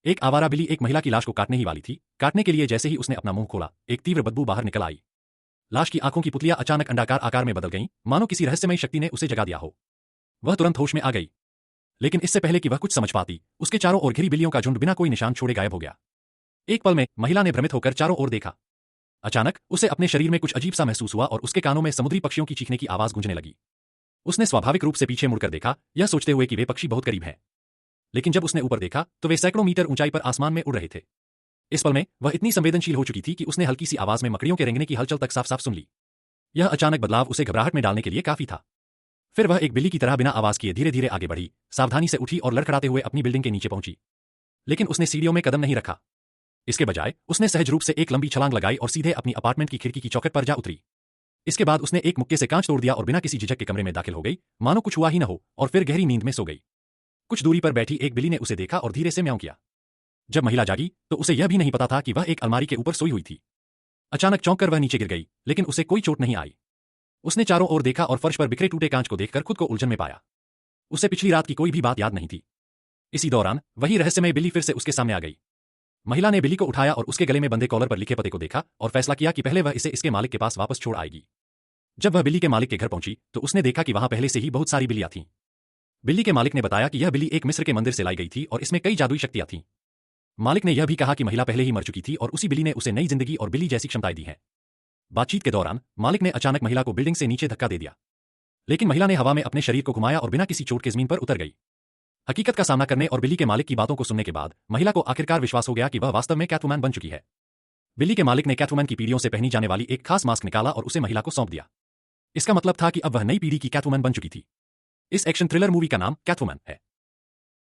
एक आवारा बिल्ली एक महिला की लाश को काटने ही वाली थी। काटने के लिए जैसे ही उसने अपना मुंह खोला, एक तीव्र बदबू बाहर निकल आई। लाश की आंखों की पुतलियां अचानक अंडाकार आकार में बदल गईं, मानो किसी रहस्यमयी शक्ति ने उसे जगा दिया हो। वह तुरंत होश में आ गई, लेकिन इससे पहले कि वह कुछ समझ पाती, उसके चारों ओर घिरी बिल्लियों का झुंड बिना कोई निशान छोड़े गायब हो गया। एक पल में महिला ने भ्रमित होकर चारों ओर देखा। अचानक उसे अपने शरीर में कुछ अजीब सा महसूस हुआ और उसके कानों में समुद्री पक्षियों की चीखने की आवाज गूंजने लगी। उसने स्वाभाविक रूप से पीछे मुड़कर देखा, यह सोचते हुए कि वे पक्षी बहुत करीब हैं। लेकिन जब उसने ऊपर देखा तो वे सैकड़ों मीटर ऊंचाई पर आसमान में उड़ रहे थे। इस पल में वह इतनी संवेदनशील हो चुकी थी कि उसने हल्की सी आवाज में मकड़ियों के रेंगने की हलचल तक साफ साफ सुन ली। यह अचानक बदलाव उसे घबराहट में डालने के लिए काफी था। फिर वह एक बिल्ली की तरह बिना आवाज किए धीरे धीरे आगे बढ़ी, सावधानी से उठी और लड़खड़ाते हुए अपनी बिल्डिंग के नीचे पहुंची। लेकिन उसने सीढ़ियों में कदम नहीं रखा। इसके बजाय उसने सहज रूप से एक लंबी छलांग लगाई और सीधे अपनी अपार्टमेंट की खिड़की की चौखट पर जा उतरी। इसके बाद उसने एक मुक्के से कांच तोड़ दिया और बिना किसी झिझक के कमरे में दाखिल हो गई, मानो कुछ हुआ ही न हो, और फिर गहरी नींद में सो गई। कुछ दूरी पर बैठी एक बिल्ली ने उसे देखा और धीरे से म्याऊं किया। जब महिला जागी तो उसे यह भी नहीं पता था कि वह एक अलमारी के ऊपर सोई हुई थी। अचानक चौंक कर वह नीचे गिर गई, लेकिन उसे कोई चोट नहीं आई। उसने चारों ओर देखा और फर्श पर बिखरे टूटे कांच को देखकर खुद को उलझन में पाया। उसे पिछली रात की कोई भी बात याद नहीं थी। इसी दौरान वही रहस्यमय बिल्ली फिर से उसके सामने आ गई। महिला ने बिल्ली को उठाया और उसके गले में बंधे कॉलर पर लिखे पते को देखा और फैसला किया कि पहले वह इसे इसके मालिक के पास वापस छोड़ आएगी। जब वह बिल्ली के मालिक के घर पहुंची तो उसने देखा कि वहां पहले से ही बहुत सारी बिल्लियां थीं। बिल्ली के मालिक ने बताया कि यह बिल्ली एक मिस्र के मंदिर से लाई गई थी और इसमें कई जादुई शक्तियां थीं। मालिक ने यह भी कहा कि महिला पहले ही मर चुकी थी और उसी बिल्ली ने उसे नई जिंदगी और बिल्ली जैसी क्षमताएं दी हैं। बातचीत के दौरान मालिक ने अचानक महिला को बिल्डिंग से नीचे धक्का दे दिया, लेकिन महिला ने हवा में अपने शरीर को घुमाया और बिना किसी चोट के जमीन पर उतर गई। हकीकत का सामना करने और बिल्ली के मालिक की बातों को सुनने के बाद महिला को आखिरकार विश्वास हो गया कि वह वास्तव में कैटवुमैन बन चुकी है। बिल्ली के मालिक ने कैटवुमैन की पीढ़ियों से पहनी जाने वाली एक खास मास्क निकाला और उसे महिला को सौंप दिया। इसका मतलब था कि अब वह नई पीढ़ी की कैटवुमैन बन चुकी थी। इस एक्शन थ्रिलर मूवी का नाम कैटवुमैन है।